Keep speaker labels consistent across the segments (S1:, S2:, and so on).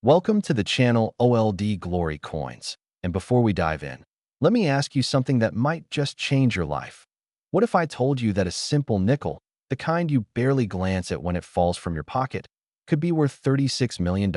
S1: Welcome to the channel OLD Glory Coins. And before we dive in, let me ask you something that might just change your life. What if I told you that a simple nickel, the kind you barely glance at when it falls from your pocket, could be worth $36 million?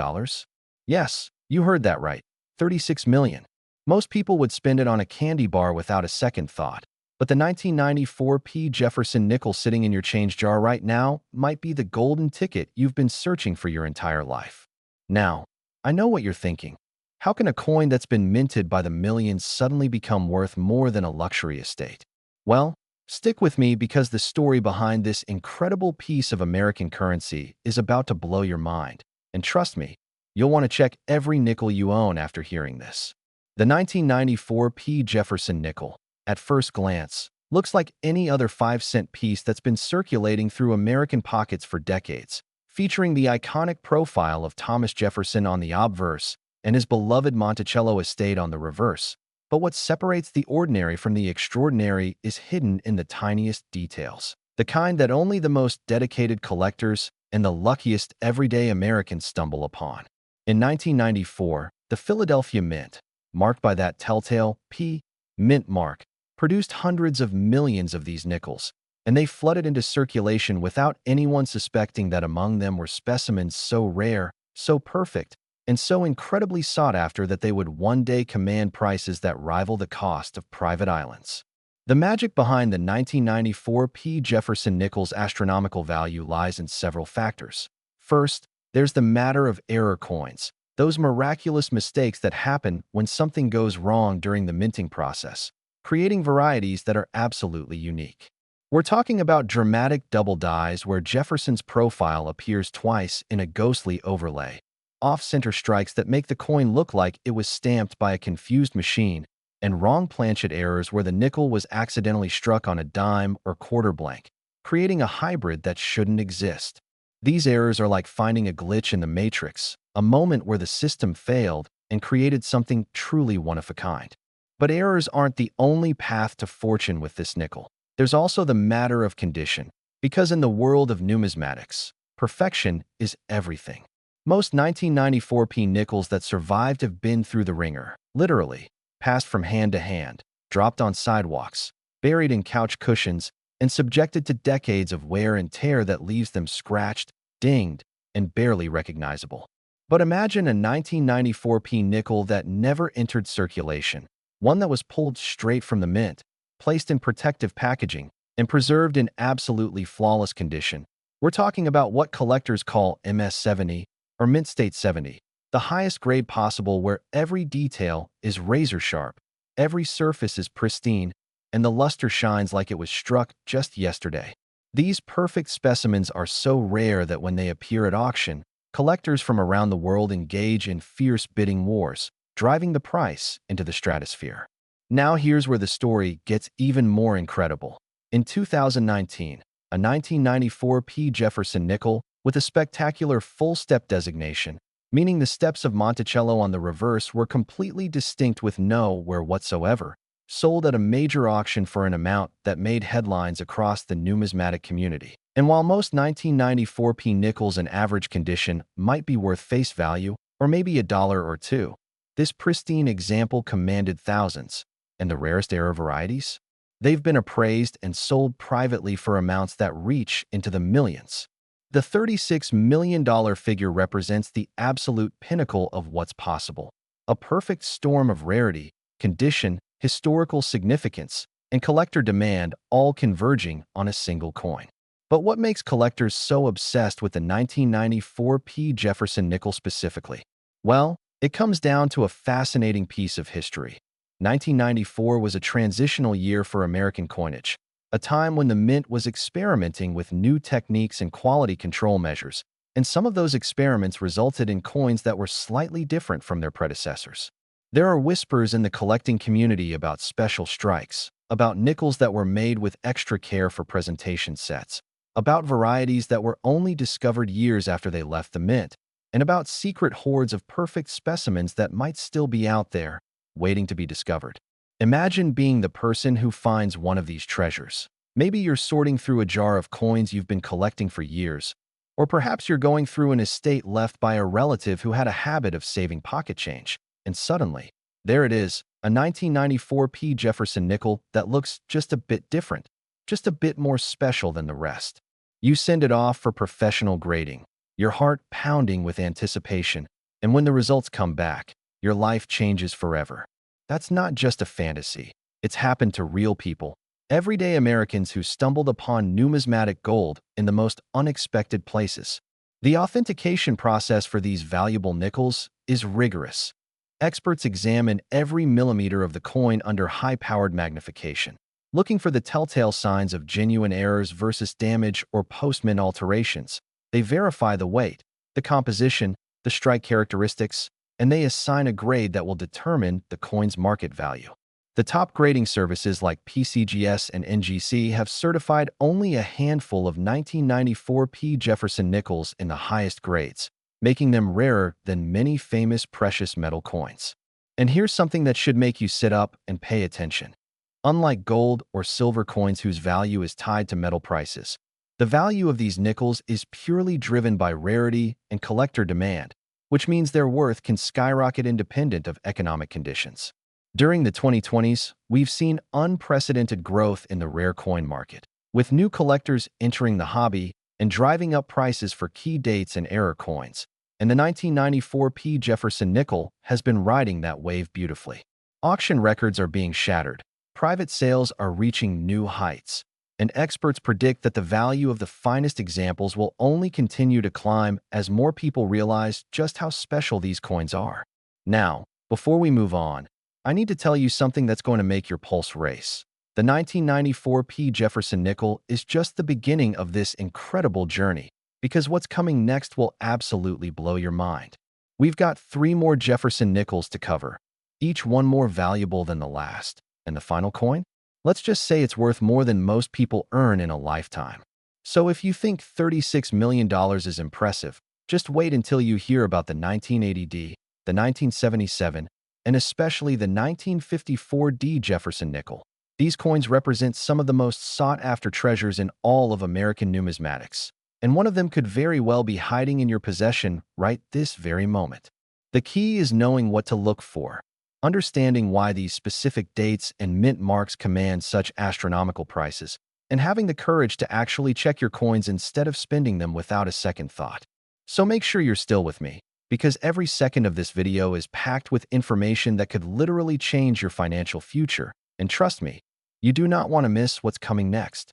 S1: Yes, you heard that right. 36 million. Most people would spend it on a candy bar without a second thought. But the 1994 P Jefferson Nickel sitting in your change jar right now might be the golden ticket you've been searching for your entire life. Now, I know what you're thinking. How can a coin that's been minted by the millions suddenly become worth more than a luxury estate? Well, stick with me because the story behind this incredible piece of American currency is about to blow your mind. And trust me, you'll want to check every nickel you own after hearing this. The 1994 P Jefferson Nickel, at first glance, looks like any other 5-cent piece that's been circulating through American pockets for decades, featuring the iconic profile of Thomas Jefferson on the obverse and his beloved Monticello estate on the reverse. But what separates the ordinary from the extraordinary is hidden in the tiniest details, the kind that only the most dedicated collectors and the luckiest everyday Americans stumble upon. In 1994, the Philadelphia Mint, marked by that telltale P mint mark, produced hundreds of millions of these nickels, and they flooded into circulation without anyone suspecting that among them were specimens so rare, so perfect, and so incredibly sought after that they would one day command prices that rival the cost of private islands. The magic behind the 1994 P Jefferson Nickel's astronomical value lies in several factors. First, there's the matter of error coins, those miraculous mistakes that happen when something goes wrong during the minting process, creating varieties that are absolutely unique. We're talking about dramatic double dies where Jefferson's profile appears twice in a ghostly overlay, off-center strikes that make the coin look like it was stamped by a confused machine, and wrong planchet errors where the nickel was accidentally struck on a dime or quarter blank, creating a hybrid that shouldn't exist. These errors are like finding a glitch in the matrix, a moment where the system failed and created something truly one-of-a-kind. But errors aren't the only path to fortune with this nickel. There's also the matter of condition, because in the world of numismatics, perfection is everything. Most 1994 P nickels that survived have been through the ringer, literally, passed from hand to hand, dropped on sidewalks, buried in couch cushions, and subjected to decades of wear and tear that leaves them scratched, dinged, and barely recognizable. But imagine a 1994 P nickel that never entered circulation, one that was pulled straight from the mint, placed in protective packaging, and preserved in absolutely flawless condition. We're talking about what collectors call MS-70 or Mint State 70, the highest grade possible where every detail is razor sharp, every surface is pristine, and the luster shines like it was struck just yesterday. These perfect specimens are so rare that when they appear at auction, collectors from around the world engage in fierce bidding wars, driving the price into the stratosphere. Now here's where the story gets even more incredible. In 2019, a 1994 P Jefferson Nickel with a spectacular full-step designation, meaning the steps of Monticello on the reverse were completely distinct with no wear whatsoever, sold at a major auction for an amount that made headlines across the numismatic community. And while most 1994 P nickels in average condition might be worth face value, or maybe a dollar or two, this pristine example commanded thousands. And the rarest error varieties? They've been appraised and sold privately for amounts that reach into the millions. The $36 million figure represents the absolute pinnacle of what's possible, a perfect storm of rarity, condition, historical significance, and collector demand all converging on a single coin. But what makes collectors so obsessed with the 1994 P Jefferson Nickel specifically? Well, it comes down to a fascinating piece of history. 1994 was a transitional year for American coinage, a time when the mint was experimenting with new techniques and quality control measures, and some of those experiments resulted in coins that were slightly different from their predecessors. There are whispers in the collecting community about special strikes, about nickels that were made with extra care for presentation sets, about varieties that were only discovered years after they left the mint, and about secret hoards of perfect specimens that might still be out there, waiting to be discovered. Imagine being the person who finds one of these treasures. Maybe you're sorting through a jar of coins you've been collecting for years, Or perhaps you're going through an estate left by a relative who had a habit of saving pocket change, and suddenly, there it is, a 1994 P Jefferson Nickel that looks just a bit different, just a bit more special than the rest. You send it off for professional grading, your heart pounding with anticipation, and when the results come back, your life changes forever. That's not just a fantasy. It's happened to real people, everyday Americans who stumbled upon numismatic gold in the most unexpected places. The authentication process for these valuable nickels is rigorous. Experts examine every millimeter of the coin under high-powered magnification, looking for the telltale signs of genuine errors versus damage or post-mint alterations. They verify the weight, the composition, the strike characteristics, and they assign a grade that will determine the coin's market value. The top grading services like PCGS and NGC have certified only a handful of 1994 P Jefferson Nickels in the highest grades, making them rarer than many famous precious metal coins. And here's something that should make you sit up and pay attention. Unlike gold or silver coins whose value is tied to metal prices, the value of these nickels is purely driven by rarity and collector demand, which means their worth can skyrocket independent of economic conditions. During the 2020s, we've seen unprecedented growth in the rare coin market, with new collectors entering the hobby and driving up prices for key dates and era coins. And the 1994 P Jefferson Nickel has been riding that wave beautifully. Auction records are being shattered, private sales are reaching new heights, and experts predict that the value of the finest examples will only continue to climb as more people realize just how special these coins are. Now, before we move on, I need to tell you something that's going to make your pulse race. The 1994 P Jefferson Nickel is just the beginning of this incredible journey, because what's coming next will absolutely blow your mind. We've got 3 more Jefferson Nickels to cover, each one more valuable than the last. And the final coin? Let's just say it's worth more than most people earn in a lifetime. So if you think $36 million is impressive, just wait until you hear about the 1980D, the 1977, and especially the 1954 D Jefferson Nickel. These coins represent some of the most sought-after treasures in all of American numismatics, and one of them could very well be hiding in your possession right this very moment. The key is knowing what to look for, understanding why these specific dates and mint marks command such astronomical prices, and having the courage to actually check your coins instead of spending them without a second thought. So make sure you're still with me, because every second of this video is packed with information that could literally change your financial future. And trust me, you do not want to miss what's coming next.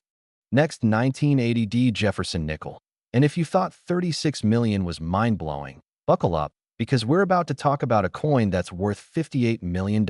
S1: Next, 1980 D Jefferson Nickel. And if you thought 36 million was mind-blowing, buckle up, because we're about to talk about a coin that's worth $58 million.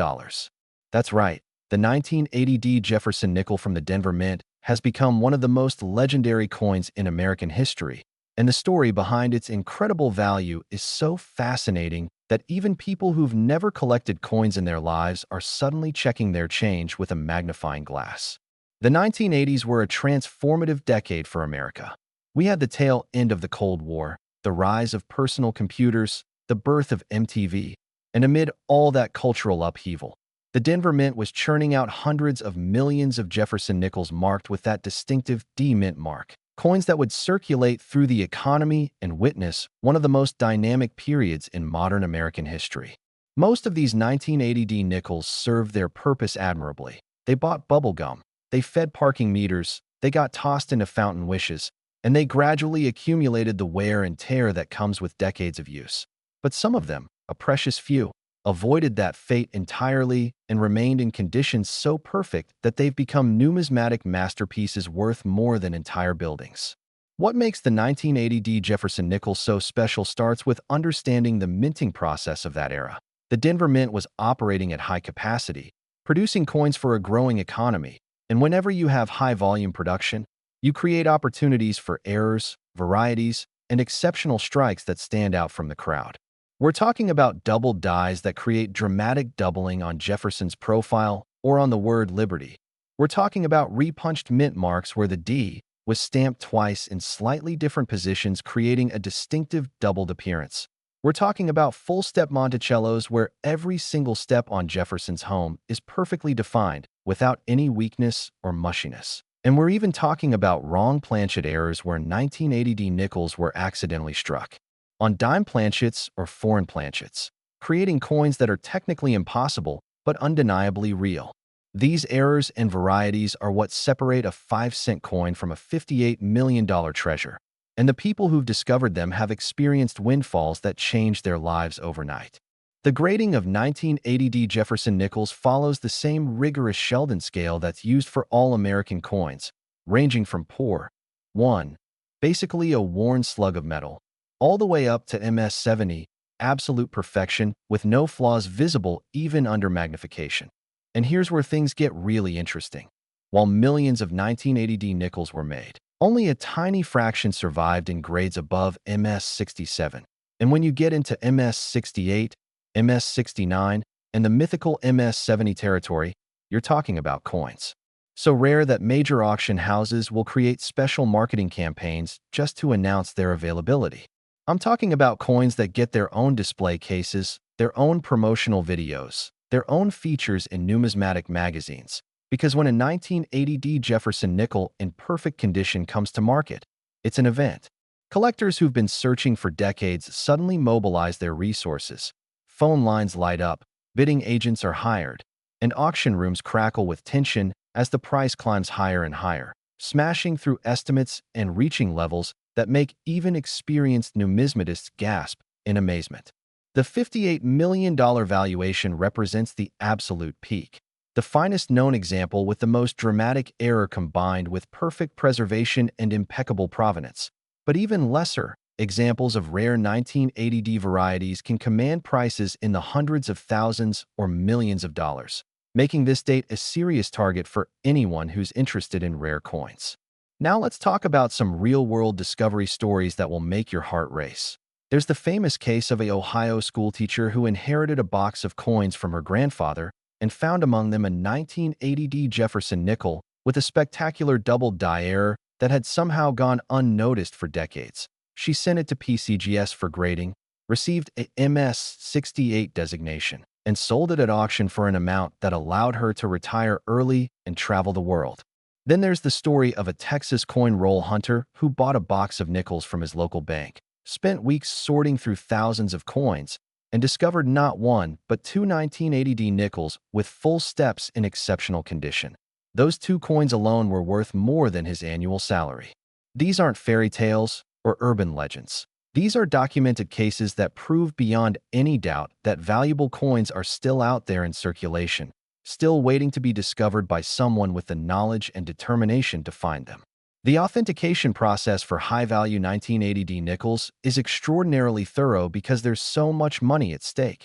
S1: That's right, the 1980 D Jefferson Nickel from the Denver Mint has become one of the most legendary coins in American history. And the story behind its incredible value is so fascinating that even people who've never collected coins in their lives are suddenly checking their change with a magnifying glass. The 1980s were a transformative decade for America. We had the tail end of the Cold War, the rise of personal computers, the birth of MTV, and amid all that cultural upheaval, the Denver Mint was churning out hundreds of millions of Jefferson Nickels marked with that distinctive D Mint mark. Coins that would circulate through the economy and witness one of the most dynamic periods in modern American history. Most of these 1980 D nickels served their purpose admirably. They bought bubblegum, they fed parking meters, they got tossed into fountain wishes, and they gradually accumulated the wear and tear that comes with decades of use. But some of them, a precious few, avoided that fate entirely and remained in conditions so perfect that they've become numismatic masterpieces worth more than entire buildings. What makes the 1980 D Jefferson Nickel so special starts with understanding the minting process of that era. The Denver Mint was operating at high capacity, producing coins for a growing economy, and whenever you have high-volume production, you create opportunities for errors, varieties, and exceptional strikes that stand out from the crowd. We're talking about doubled dies that create dramatic doubling on Jefferson's profile or on the word liberty. We're talking about repunched mint marks where the D was stamped twice in slightly different positions, creating a distinctive doubled appearance. We're talking about full-step Monticellos where every single step on Jefferson's home is perfectly defined without any weakness or mushiness. And we're even talking about wrong planchet errors where 1980 D nickels were accidentally struck on dime planchets or foreign planchets, creating coins that are technically impossible but undeniably real. These errors and varieties are what separate a 5-cent coin from a $58 million treasure, and the people who've discovered them have experienced windfalls that changed their lives overnight. The grading of 1980 D Jefferson Nickels follows the same rigorous Sheldon scale that's used for all American coins, ranging from poor 1, basically a worn slug of metal, all the way up to MS-70, absolute perfection with no flaws visible even under magnification. And here's where things get really interesting. While millions of 1980 D nickels were made, only a tiny fraction survived in grades above MS-67. And when you get into MS-68, MS-69, and the mythical MS-70 territory, you're talking about coins so rare that major auction houses will create special marketing campaigns just to announce their availability. I'm talking about coins that get their own display cases, their own promotional videos, their own features in numismatic magazines. Because when a 1980 D Jefferson nickel in perfect condition comes to market, it's an event. Collectors who've been searching for decades suddenly mobilize their resources. Phone lines light up, bidding agents are hired, and auction rooms crackle with tension as the price climbs higher and higher, smashing through estimates and reaching levels that make even experienced numismatists gasp in amazement. The $58 million valuation represents the absolute peak, the finest known example with the most dramatic error combined with perfect preservation and impeccable provenance. But even lesser examples of rare 1980 D varieties can command prices in the hundreds of thousands or millions of dollars, making this date a serious target for anyone who's interested in rare coins. Now let's talk about some real-world discovery stories that will make your heart race. There's the famous case of an Ohio schoolteacher who inherited a box of coins from her grandfather and found among them a 1980 D Jefferson nickel with a spectacular double die error that had somehow gone unnoticed for decades. She sent it to PCGS for grading, received a MS-68 designation, and sold it at auction for an amount that allowed her to retire early and travel the world. Then there's the story of a Texas coin roll hunter who bought a box of nickels from his local bank, spent weeks sorting through thousands of coins, and discovered not one but two 1980 D nickels with full steps in exceptional condition. Those 2 coins alone were worth more than his annual salary. These aren't fairy tales or urban legends. These are documented cases that prove beyond any doubt that valuable coins are still out there in circulation, still waiting to be discovered by someone with the knowledge and determination to find them. The authentication process for high-value 1980 D nickels is extraordinarily thorough because there's so much money at stake.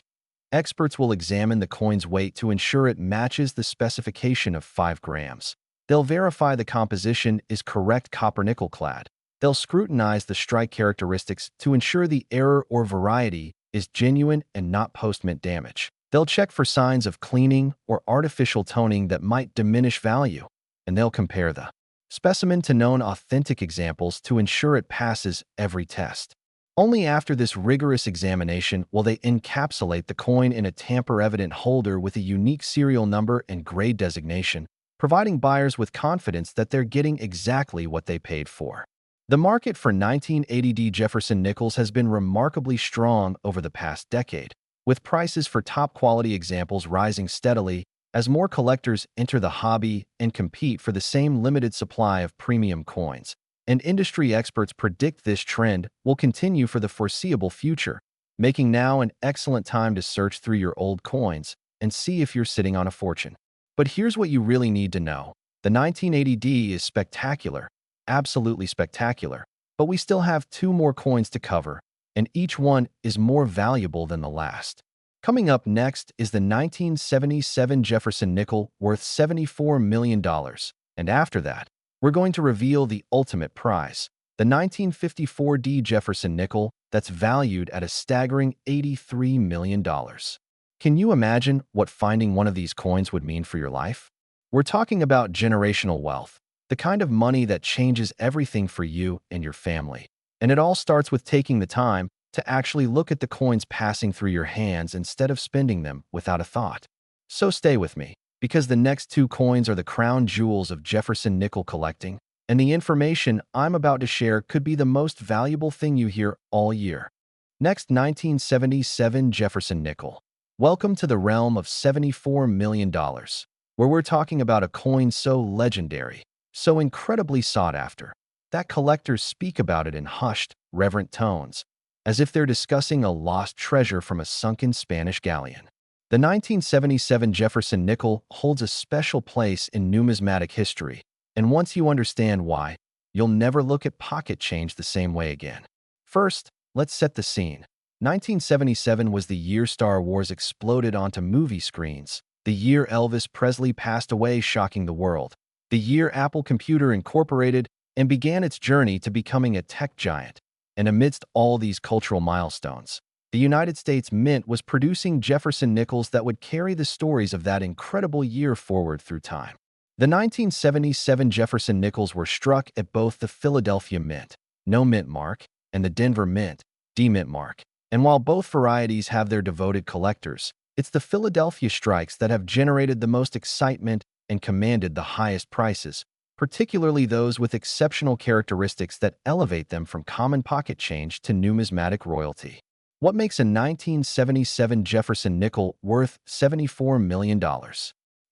S1: Experts will examine the coin's weight to ensure it matches the specification of 5 grams. They'll verify the composition is correct copper-nickel clad. They'll scrutinize the strike characteristics to ensure the error or variety is genuine and not post-mint damage. They'll check for signs of cleaning or artificial toning that might diminish value, and they'll compare the specimen to known authentic examples to ensure it passes every test. Only after this rigorous examination will they encapsulate the coin in a tamper-evident holder with a unique serial number and grade designation, providing buyers with confidence that they're getting exactly what they paid for. The market for 1980 D Jefferson nickels has been remarkably strong over the past decade, with prices for top-quality examples rising steadily as more collectors enter the hobby and compete for the same limited supply of premium coins. And industry experts predict this trend will continue for the foreseeable future, making now an excellent time to search through your old coins and see if you're sitting on a fortune. But here's what you really need to know. The 1980 D is spectacular, absolutely spectacular, but we still have 2 more coins to cover, and each one is more valuable than the last. Coming up next is the 1977 Jefferson Nickel worth $74 million, and after that, we're going to reveal the ultimate prize, the 1954 D Jefferson Nickel that's valued at a staggering $83 million. Can you imagine what finding one of these coins would mean for your life? We're talking about generational wealth, the kind of money that changes everything for you and your family. And it all starts with taking the time to actually look at the coins passing through your hands instead of spending them without a thought. So stay with me, because the next two coins are the crown jewels of Jefferson nickel collecting, and the information I'm about to share could be the most valuable thing you hear all year. Next, 1977 Jefferson Nickel. Welcome to the realm of $74 million, where we're talking about a coin so legendary, so incredibly sought after, that collectors speak about it in hushed, reverent tones, as if they're discussing a lost treasure from a sunken Spanish galleon. The 1977 Jefferson Nickel holds a special place in numismatic history, and once you understand why, you'll never look at pocket change the same way again. First, let's set the scene. 1977 was the year Star Wars exploded onto movie screens, the year Elvis Presley passed away shocking the world, the year Apple Computer Incorporated and began its journey to becoming a tech giant. And amidst all these cultural milestones, the United States Mint was producing Jefferson Nickels that would carry the stories of that incredible year forward through time. The 1977 Jefferson Nickels were struck at both the Philadelphia Mint, no mint mark, and the Denver Mint, D mint mark. And while both varieties have their devoted collectors, it's the Philadelphia strikes that have generated the most excitement and commanded the highest prices, particularly those with exceptional characteristics that elevate them from common pocket change to numismatic royalty. What makes a 1977 Jefferson Nickel worth $74 million?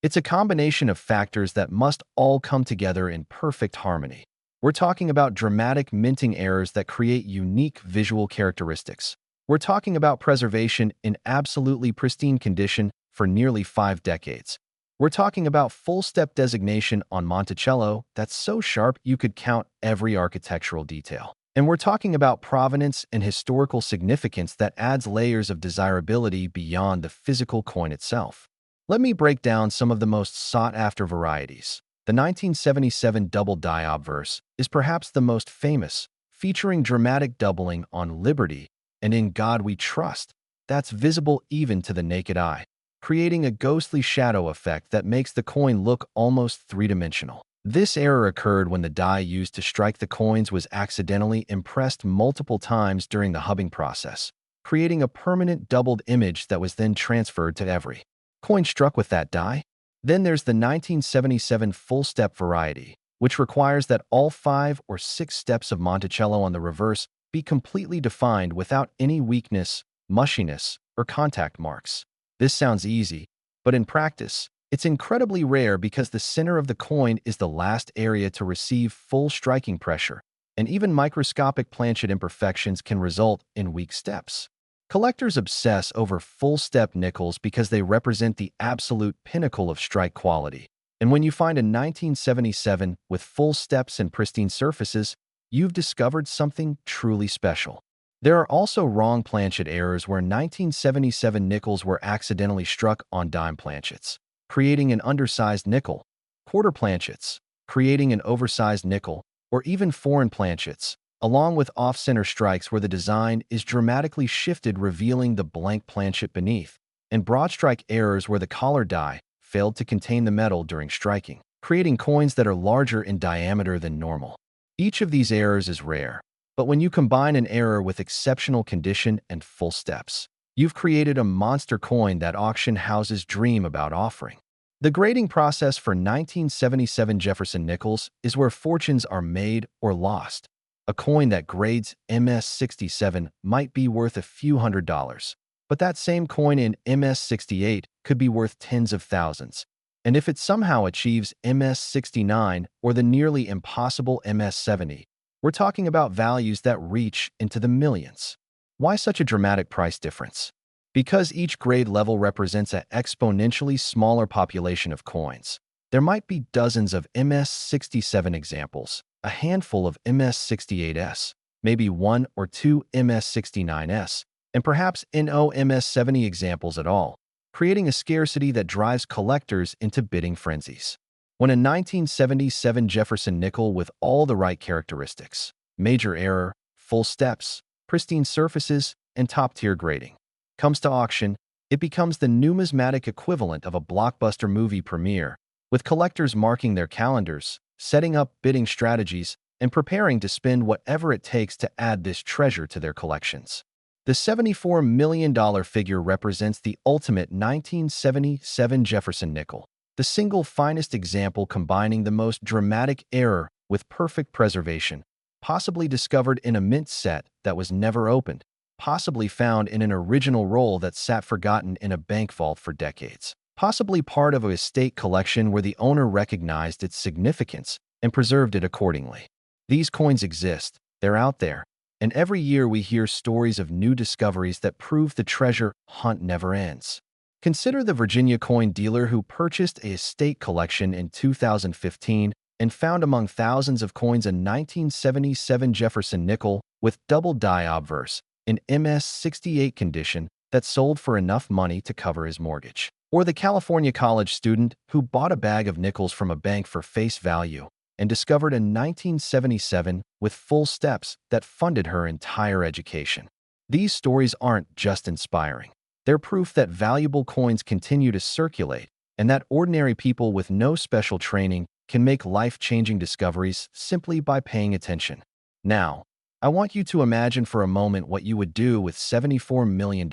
S1: It's a combination of factors that must all come together in perfect harmony. We're talking about dramatic minting errors that create unique visual characteristics. We're talking about preservation in absolutely pristine condition for nearly 5 decades. We're talking about full-step designation on Monticello that's so sharp you could count every architectural detail. And we're talking about provenance and historical significance that adds layers of desirability beyond the physical coin itself. Let me break down some of the most sought-after varieties. The 1977 double die obverse is perhaps the most famous, featuring dramatic doubling on Liberty and In God We Trust that's visible even to the naked eye, creating a ghostly shadow effect that makes the coin look almost three-dimensional. This error occurred when the die used to strike the coins was accidentally impressed multiple times during the hubbing process, creating a permanent doubled image that was then transferred to every coin struck with that die. Then there's the 1977 full-step variety, which requires that all 5 or 6 steps of Monticello on the reverse be completely defined without any weakness, mushiness, or contact marks. This sounds easy, but in practice, it's incredibly rare because the center of the coin is the last area to receive full striking pressure, and even microscopic planchet imperfections can result in weak steps. Collectors obsess over full-step nickels because they represent the absolute pinnacle of strike quality. And when you find a 1977 with full steps and pristine surfaces, you've discovered something truly special. There are also wrong planchet errors where 1977 nickels were accidentally struck on dime planchets, creating an undersized nickel, quarter planchets, creating an oversized nickel, or even foreign planchets, along with off-center strikes where the design is dramatically shifted revealing the blank planchet beneath, and broad strike errors where the collar die failed to contain the metal during striking, creating coins that are larger in diameter than normal. Each of these errors is rare, but when you combine an error with exceptional condition and full steps, you've created a monster coin that auction houses dream about offering. The grading process for 1977 Jefferson Nickels is where fortunes are made or lost. A coin that grades MS-67 might be worth a few $100s, but that same coin in MS-68 could be worth tens of thousands. And if it somehow achieves MS-69 or the nearly impossible MS-70, we're talking about values that reach into the millions. Why such a dramatic price difference? Because each grade level represents an exponentially smaller population of coins. There might be dozens of MS-67 examples, a handful of MS-68s, maybe 1 or 2 MS-69s, and perhaps no MS-70 examples at all, creating a scarcity that drives collectors into bidding frenzies. When a 1977 Jefferson Nickel with all the right characteristics, major error, full steps, pristine surfaces, and top-tier grading, comes to auction, it becomes the numismatic equivalent of a blockbuster movie premiere, with collectors marking their calendars, setting up bidding strategies, and preparing to spend whatever it takes to add this treasure to their collections. The $74 million figure represents the ultimate 1977 Jefferson Nickel, the single finest example combining the most dramatic error with perfect preservation, possibly discovered in a mint set that was never opened, possibly found in an original roll that sat forgotten in a bank vault for decades, possibly part of a estate collection where the owner recognized its significance and preserved it accordingly. These coins exist, they're out there, and every year we hear stories of new discoveries that prove the treasure hunt never ends. Consider the Virginia coin dealer who purchased a estate collection in 2015 and found among thousands of coins a 1977 Jefferson Nickel with double die obverse in MS-68 condition that sold for enough money to cover his mortgage. Or the California college student who bought a bag of nickels from a bank for face value and discovered a 1977 with full steps that funded her entire education. These stories aren't just inspiring. They're proof that valuable coins continue to circulate and that ordinary people with no special training can make life-changing discoveries simply by paying attention. Now, I want you to imagine for a moment what you would do with $74 million.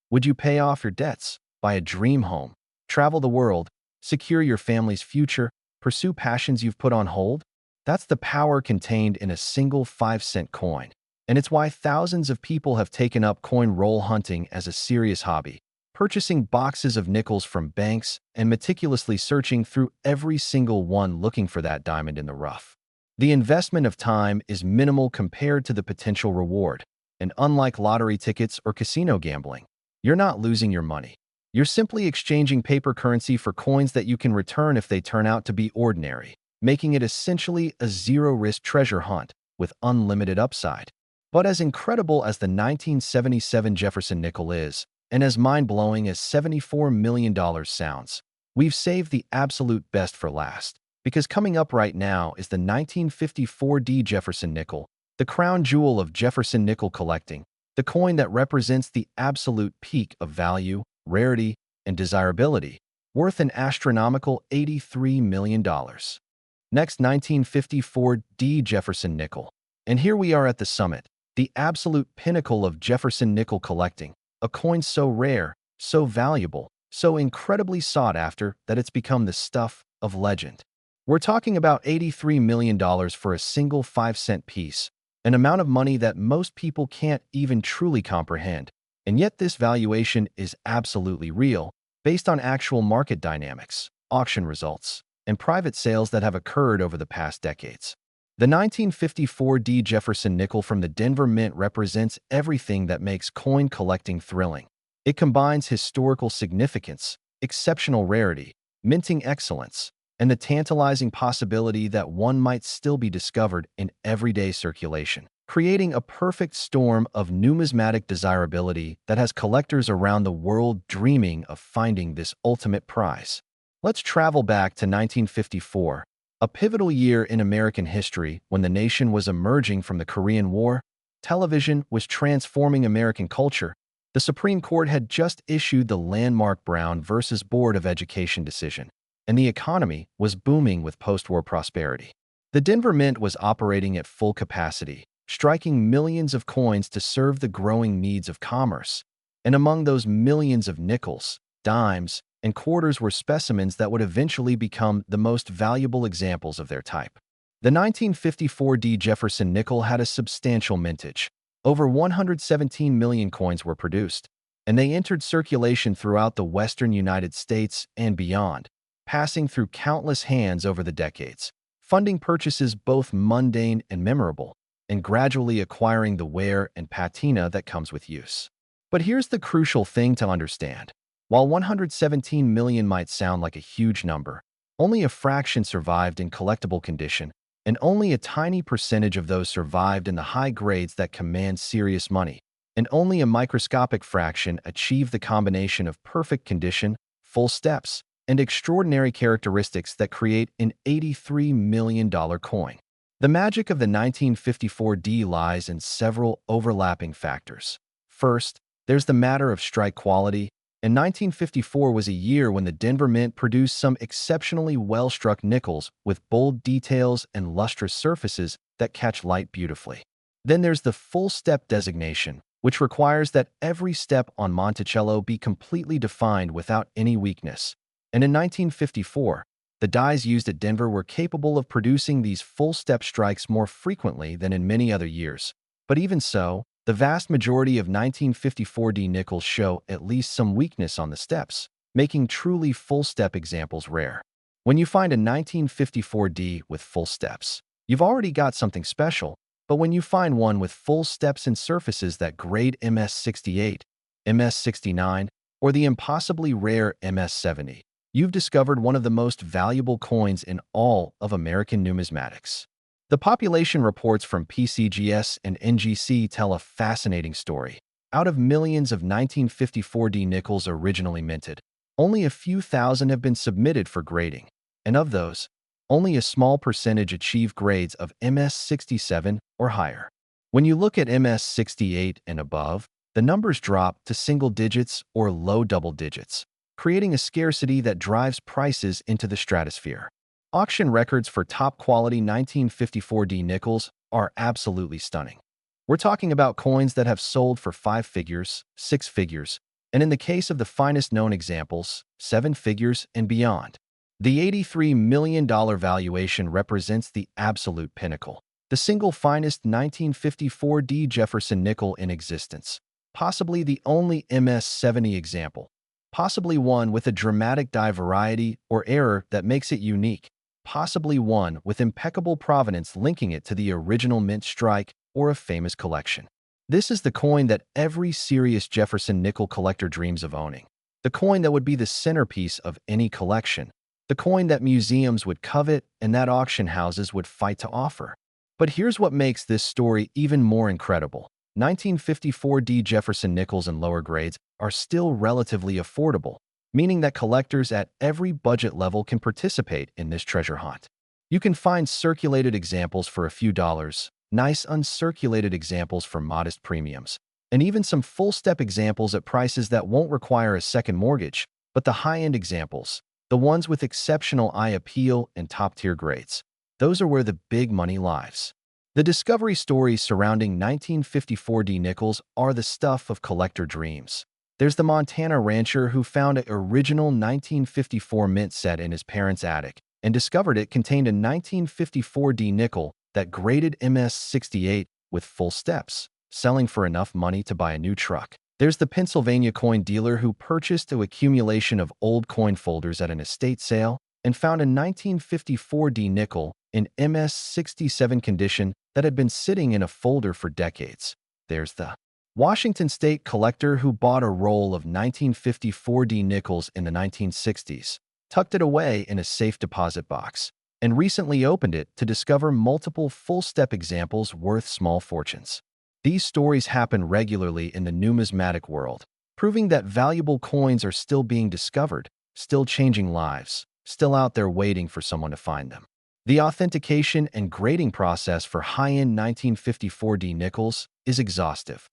S1: Would you pay off your debts, buy a dream home, travel the world, secure your family's future, pursue passions you've put on hold? That's the power contained in a single 5-cent coin. And it's why thousands of people have taken up coin roll hunting as a serious hobby, purchasing boxes of nickels from banks and meticulously searching through every single one looking for that diamond in the rough. The investment of time is minimal compared to the potential reward, and unlike lottery tickets or casino gambling, you're not losing your money. You're simply exchanging paper currency for coins that you can return if they turn out to be ordinary, making it essentially a zero-risk treasure hunt with unlimited upside. But as incredible as the 1977 Jefferson Nickel is, and as mind-blowing as $74 million sounds, we've saved the absolute best for last. Because coming up right now is the 1954 D Jefferson Nickel, the crown jewel of Jefferson Nickel collecting, the coin that represents the absolute peak of value, rarity, and desirability, worth an astronomical $83 million. Next, 1954 D Jefferson Nickel. And here we are at the summit, the absolute pinnacle of Jefferson Nickel collecting, a coin so rare, so valuable, so incredibly sought after that it's become the stuff of legend. We're talking about $83 million for a single 5-cent piece, an amount of money that most people can't even truly comprehend. And yet this valuation is absolutely real, based on actual market dynamics, auction results, and private sales that have occurred over the past decades. The 1954 D Jefferson Nickel from the Denver Mint represents everything that makes coin collecting thrilling. It combines historical significance, exceptional rarity, minting excellence, and the tantalizing possibility that one might still be discovered in everyday circulation, creating a perfect storm of numismatic desirability that has collectors around the world dreaming of finding this ultimate prize. Let's travel back to 1954, a pivotal year in American history when the nation was emerging from the Korean War. Television was transforming American culture. The Supreme Court had just issued the landmark Brown versus Board of Education decision, and the economy was booming with post-war prosperity. The Denver Mint was operating at full capacity, striking millions of coins to serve the growing needs of commerce. And among those millions of nickels, dimes, and quarters were specimens that would eventually become the most valuable examples of their type. The 1954 D Jefferson Nickel had a substantial mintage. Over 117 million coins were produced, and they entered circulation throughout the western United States and beyond, passing through countless hands over the decades, funding purchases both mundane and memorable, and gradually acquiring the wear and patina that comes with use. But here's the crucial thing to understand. While 117 million might sound like a huge number, only a fraction survived in collectible condition, and only a tiny percentage of those survived in the high grades that command serious money, and only a microscopic fraction achieved the combination of perfect condition, full steps, and extraordinary characteristics that create an $83 million coin. The magic of the 1954 D lies in several overlapping factors. First, there's the matter of strike quality. And 1954 was a year when the Denver Mint produced some exceptionally well-struck nickels with bold details and lustrous surfaces that catch light beautifully. Then there's the full step designation, which requires that every step on Monticello be completely defined without any weakness. And in 1954, the dies used at Denver were capable of producing these full-step strikes more frequently than in many other years. But even so, the vast majority of 1954 D nickels show at least some weakness on the steps, making truly full-step examples rare. When you find a 1954 D with full steps, you've already got something special, but when you find one with full steps and surfaces that grade MS68, MS69, or the impossibly rare MS70, you've discovered one of the most valuable coins in all of American numismatics. The population reports from PCGS and NGC tell a fascinating story. Out of millions of 1954 D nickels originally minted, only a few thousand have been submitted for grading, and of those, only a small percentage achieve grades of MS67 or higher. When you look at MS68 and above, the numbers drop to single digits or low double digits, creating a scarcity that drives prices into the stratosphere. Auction records for top-quality 1954 D nickels are absolutely stunning. We're talking about coins that have sold for 5 figures, 6 figures, and in the case of the finest known examples, 7 figures and beyond. The $83 million valuation represents the absolute pinnacle, the single finest 1954 D Jefferson Nickel in existence, possibly the only MS70 example, possibly one with a dramatic die variety or error that makes it unique, possibly one with impeccable provenance linking it to the original mint strike or a famous collection. This is the coin that every serious Jefferson Nickel collector dreams of owning, the coin that would be the centerpiece of any collection, the coin that museums would covet and that auction houses would fight to offer. But here's what makes this story even more incredible. 1954 D Jefferson Nickels in lower grades are still relatively affordable, meaning that collectors at every budget level can participate in this treasure hunt. You can find circulated examples for a few dollars, nice uncirculated examples for modest premiums, and even some full-step examples at prices that won't require a second mortgage. But the high-end examples, the ones with exceptional eye appeal and top-tier grades, those are where the big money lies. The discovery stories surrounding 1954 D nickels are the stuff of collector dreams. There's the Montana rancher who found an original 1954 mint set in his parents' attic and discovered it contained a 1954 D nickel that graded MS68 with full steps, selling for enough money to buy a new truck. There's the Pennsylvania coin dealer who purchased an accumulation of old coin folders at an estate sale and found a 1954 D nickel in MS67 condition that had been sitting in a folder for decades. There's the Washington State collector who bought a roll of 1954 D nickels in the 1960s, tucked it away in a safe deposit box, and recently opened it to discover multiple full-step examples worth small fortunes. These stories happen regularly in the numismatic world, proving that valuable coins are still being discovered, still changing lives, still out there waiting for someone to find them. The authentication and grading process for high-end 1954 D nickels is exhaustive.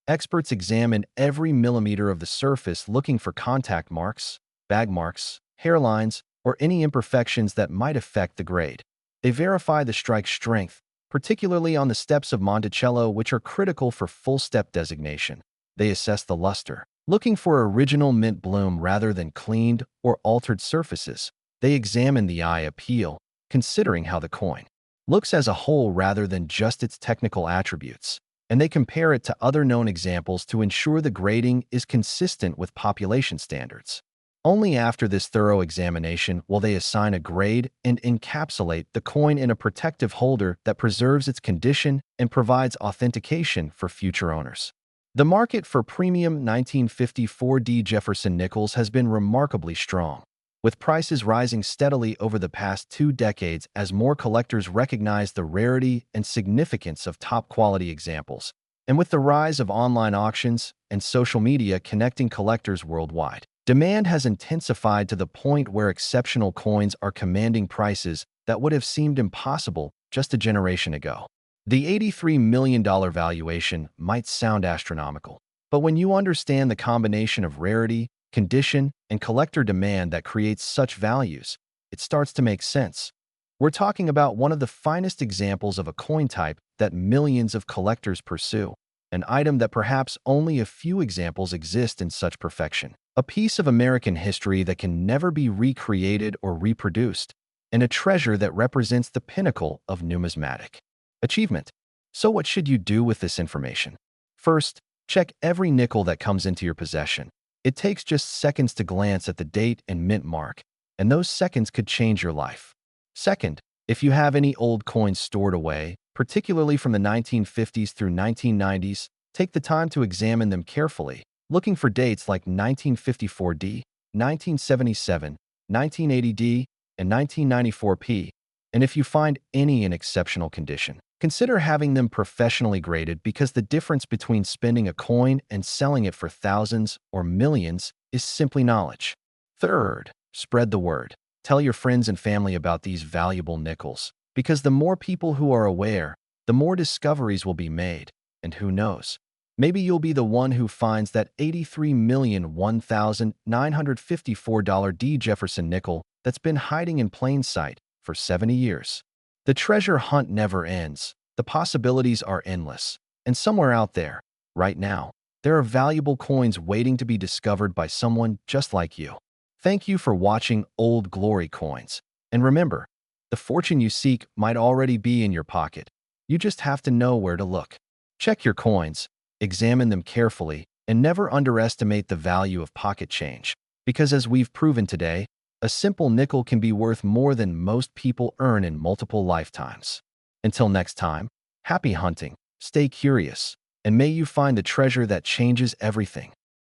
S1: Experts examine every millimeter of the surface looking for contact marks, bag marks, hairlines, or any imperfections that might affect the grade. They verify the strike strength, particularly on the steps of Monticello, which are critical for full-step designation. They assess the luster, looking for original mint bloom rather than cleaned or altered surfaces. They examine the eye appeal, considering how the coin looks as a whole rather than just its technical attributes, and they compare it to other known examples to ensure the grading is consistent with population standards. Only after this thorough examination will they assign a grade and encapsulate the coin in a protective holder that preserves its condition and provides authentication for future owners. The market for premium 1954 D Jefferson Nickels has been remarkably strong, with prices rising steadily over the past 2 decades as more collectors recognize the rarity and significance of top-quality examples, and with the rise of online auctions and social media connecting collectors worldwide. Demand has intensified to the point where exceptional coins are commanding prices that would have seemed impossible just a generation ago. The $83 million valuation might sound astronomical, but when you understand the combination of rarity, condition, and collector demand that creates such values, it starts to make sense. We're talking about one of the finest examples of a coin type that millions of collectors pursue. an item that perhaps only a few examples exist in such perfection. A piece of American history that can never be recreated or reproduced, and a treasure that represents the pinnacle of numismatic achievement. So what should you do with this information? First, check every nickel that comes into your possession. It takes just seconds to glance at the date and mint mark, and those seconds could change your life. Second, if you have any old coins stored away, particularly from the 1950s through 1990s, take the time to examine them carefully, looking for dates like 1954D, 1977, 1980D, and 1994P. And if you find any in exceptional condition, consider having them professionally graded, because the difference between spending a coin and selling it for thousands or millions is simply knowledge. Third, spread the word. Tell your friends and family about these valuable nickels, because the more people who are aware, the more discoveries will be made. And who knows, maybe you'll be the one who finds that $83,001,954 D Jefferson nickel that's been hiding in plain sight for 70 years. The treasure hunt never ends. The possibilities are endless. And somewhere out there, right now, there are valuable coins waiting to be discovered by someone just like you. Thank you for watching Old Glory Coins. And remember, the fortune you seek might already be in your pocket. You just have to know where to look. Check your coins, examine them carefully, and never underestimate the value of pocket change. Because as we've proven today, a simple nickel can be worth more than most people earn in multiple lifetimes. Until next time, happy hunting, stay curious, and may you find the treasure that changes everything.